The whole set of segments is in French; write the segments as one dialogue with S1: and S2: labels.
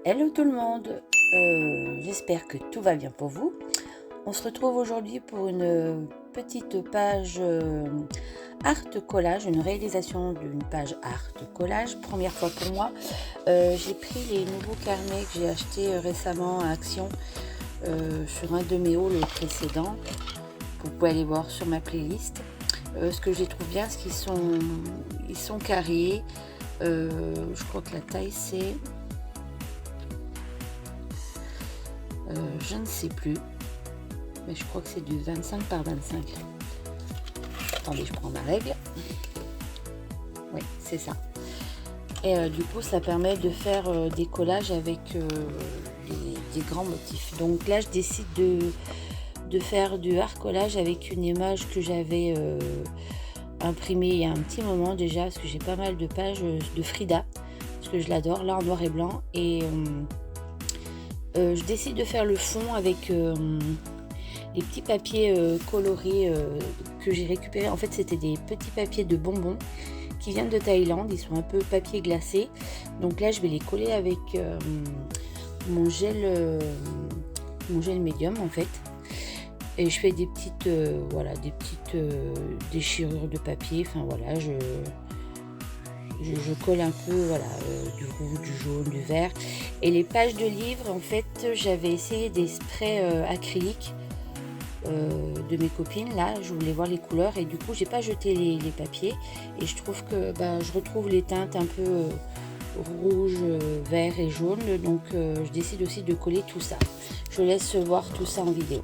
S1: Hello tout le monde, j'espère que tout va bien pour vous. On se retrouve aujourd'hui pour une petite page art collage, une réalisation d'une page art collage, première fois pour moi. J'ai pris les nouveaux carnets que j'ai achetés récemment à Action sur un de mes hauls précédents. Vous pouvez aller voir sur ma playlist. Ce que je trouve bien, c'est qu'ils sont carrés. Je crois que la taille c'est... je ne sais plus, mais je crois que c'est du 25 par 25. Attendez, je prends ma règle. Oui, c'est ça. Et du coup, ça permet de faire des collages avec des grands motifs. Donc là, je décide de faire du art collage avec une image que j'avais imprimée il y a un petit moment déjà, parce que j'ai pas mal de pages de Frida, parce que je l'adore, là en noir et blanc. Et je décide de faire le fond avec les petits papiers colorés que j'ai récupérés. En fait, c'était des petits papiers de bonbons qui viennent de Thaïlande. Ils sont un peu papier glacé. Donc là, je vais les coller avec mon gel médium en fait. Et je fais des petites déchirures de papier. Enfin voilà, je colle un peu du rouge, du jaune, du vert. Et les pages de livres, en fait, j'avais essayé des sprays acryliques de mes copines. Là, je voulais voir les couleurs et du coup, j'ai pas jeté les papiers. Et je trouve que je retrouve les teintes un peu rouge, vert et jaune. Donc, je décide aussi de coller tout ça. Je laisse voir tout ça en vidéo.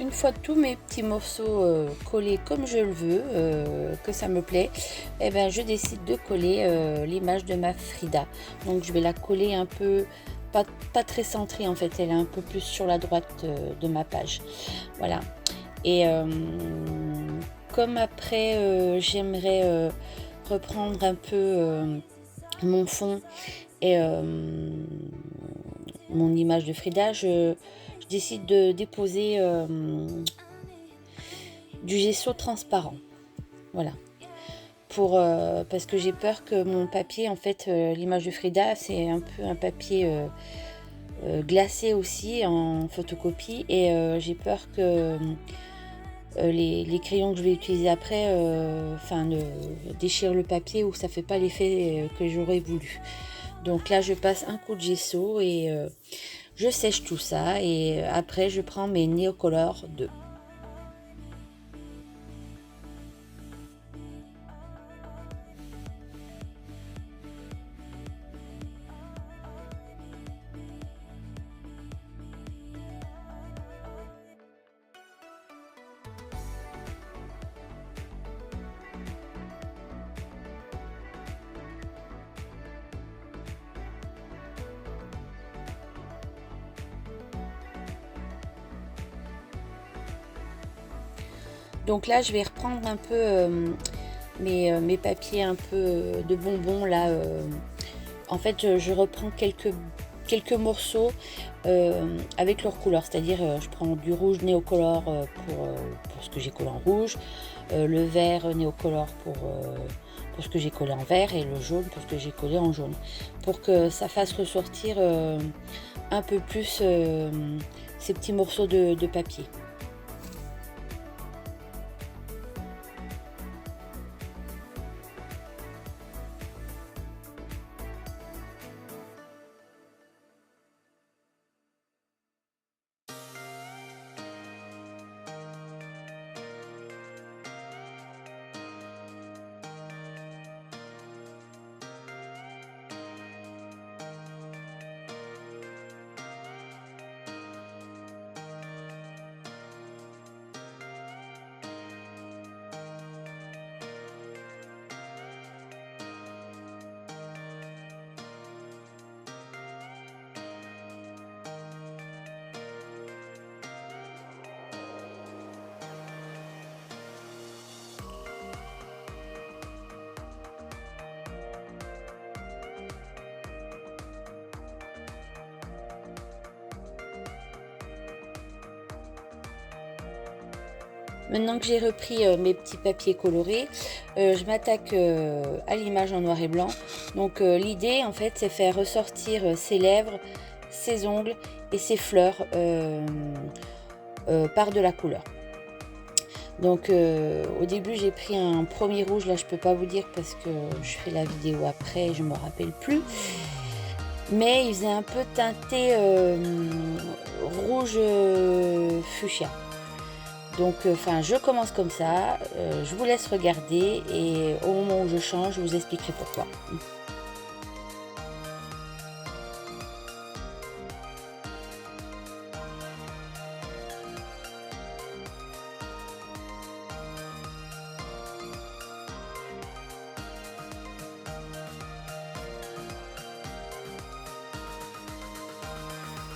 S1: une fois tous mes petits morceaux collés comme je le veux, que ça me plaît, et ben je décide de coller l'image de ma Frida. Donc je vais la coller un peu, pas très centrée en fait, elle est un peu plus sur la droite de ma page. Voilà. Et comme après j'aimerais reprendre un peu mon fond et mon image de Frida, je décide de déposer du gesso transparent. Voilà. Parce que j'ai peur que mon papier, en fait, l'image de Frida, c'est un peu un papier glacé aussi en photocopie. Et j'ai peur que les crayons que je vais utiliser après déchirent le papier ou ça fait pas l'effet que j'aurais voulu. Donc là, je passe un coup de gesso et je sèche tout ça. Et après, je prends mes Neocolor 2. Donc là, je vais reprendre un peu mes papiers un peu de bonbons là. En fait, je reprends quelques morceaux avec leur couleur, c'est-à-dire je prends du rouge néocolor pour ce que j'ai collé en rouge, le vert néocolor pour ce que j'ai collé en vert et le jaune pour ce que j'ai collé en jaune, pour que ça fasse ressortir un peu plus ces petits morceaux de papier. Maintenant que j'ai repris mes petits papiers colorés, je m'attaque à l'image en noir et blanc. Donc l'idée en fait c'est faire ressortir ses lèvres, ses ongles et ses fleurs par de la couleur. Donc au début j'ai pris un premier rouge, là je peux pas vous dire parce que je fais la vidéo après et je me rappelle plus. Mais il faisait un peu teinté rouge fuchsia. Donc je commence comme ça, je vous laisse regarder et au moment où je change, je vous expliquerai pourquoi.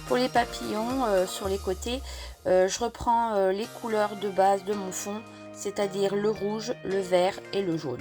S1: Pour les papillons sur les côtés, je reprends les couleurs de base de mon fond, c'est-à-dire le rouge, le vert et le jaune.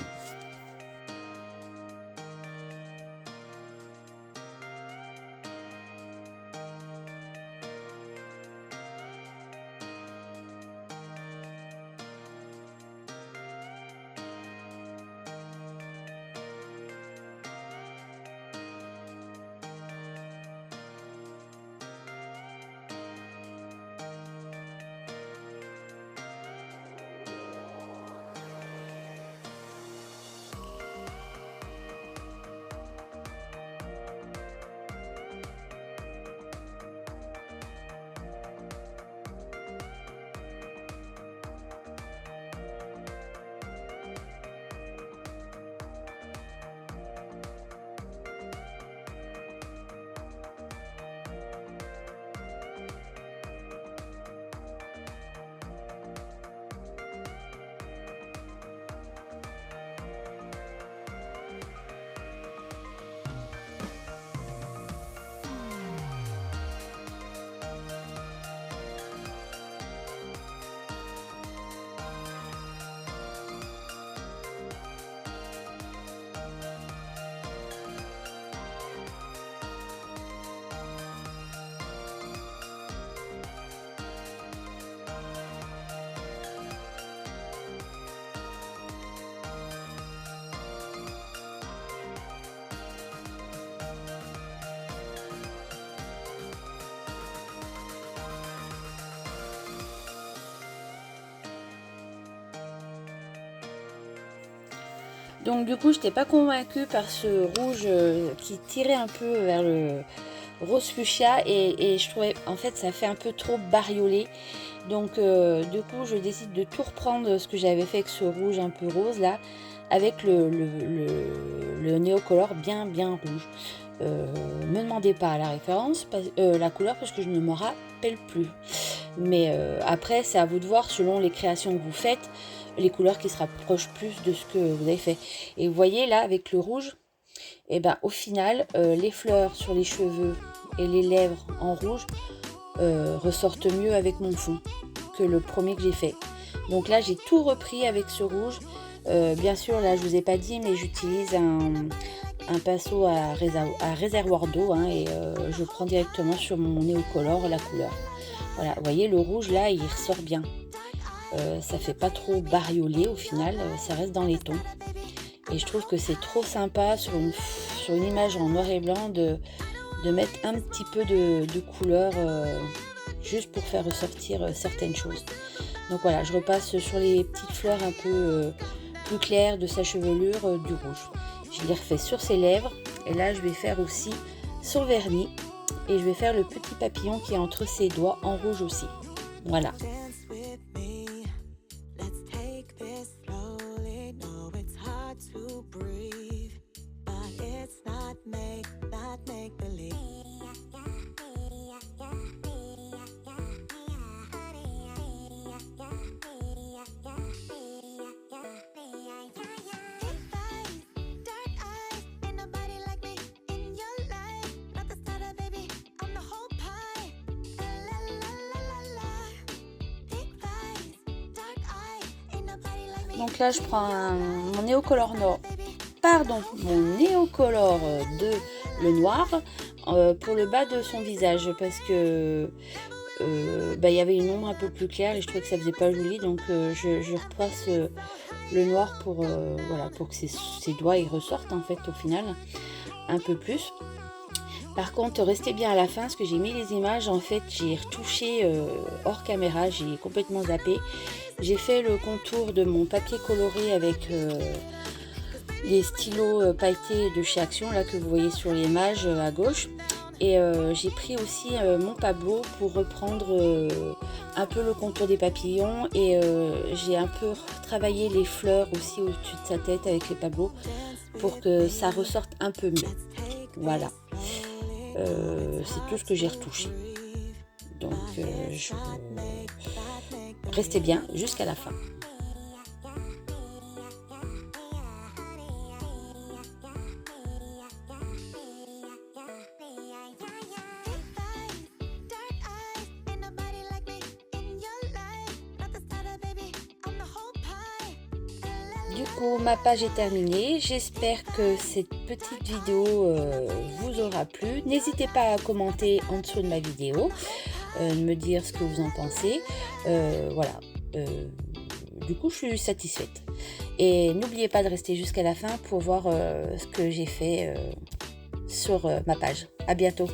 S1: Donc du coup, je n'étais pas convaincue par ce rouge qui tirait un peu vers le rose fuchsia et je trouvais en fait ça fait un peu trop bariolé. Donc du coup, je décide de tout reprendre ce que j'avais fait avec ce rouge un peu rose là, avec le Neocolor bien rouge. Me demandez pas la référence, la couleur parce que je ne me rappelle plus. Mais après, c'est à vous de voir selon les créations que vous faites, les couleurs qui se rapprochent plus de ce que vous avez fait. Et vous voyez là, avec le rouge, et ben au final, les fleurs sur les cheveux et les lèvres en rouge ressortent mieux avec mon fond que le premier que j'ai fait. Donc là, j'ai tout repris avec ce rouge. Bien sûr, là, je vous ai pas dit, mais j'utilise un pinceau à réservoir d'eau hein, et je prends directement sur mon Neocolor la couleur. Voilà, vous voyez le rouge là, il ressort bien. Ça fait pas trop bariolé au final, ça reste dans les tons. Et je trouve que c'est trop sympa sur une image en noir et blanc de mettre un petit peu de couleur juste pour faire ressortir certaines choses. Donc voilà, je repasse sur les petites fleurs un peu plus claires de sa chevelure du rouge. Je les refais sur ses lèvres et là je vais faire aussi sur le vernis et je vais faire le petit papillon qui est entre ses doigts en rouge aussi. Voilà. Donc là, je prends mon Neocolor Nord. Pardon, mon Neocolor de le noir pour le bas de son visage parce que il y avait une ombre un peu plus claire et je trouvais que ça faisait pas joli. Donc je repasse le noir pour voilà pour que ses doigts ils ressortent en fait au final un peu plus. Par contre, restez bien à la fin parce que j'ai mis les images. En fait, j'ai retouché hors caméra, j'ai complètement zappé. J'ai fait le contour de mon papier coloré avec les stylos pailletés de chez Action, là que vous voyez sur l'image à gauche. Et j'ai pris aussi mon Pablo pour reprendre un peu le contour des papillons. Et j'ai un peu travaillé les fleurs aussi au-dessus de sa tête avec les Pablos pour que ça ressorte un peu mieux. Voilà. C'est tout ce que j'ai retouché. Donc restez bien jusqu'à la fin. Du coup, ma page est terminée. J'espère que cette petite vidéo vous aura plu. N'hésitez pas à commenter en dessous de ma vidéo, me dire ce que vous en pensez. Voilà. Du coup, je suis satisfaite. Et n'oubliez pas de rester jusqu'à la fin pour voir ce que j'ai fait sur ma page. À bientôt.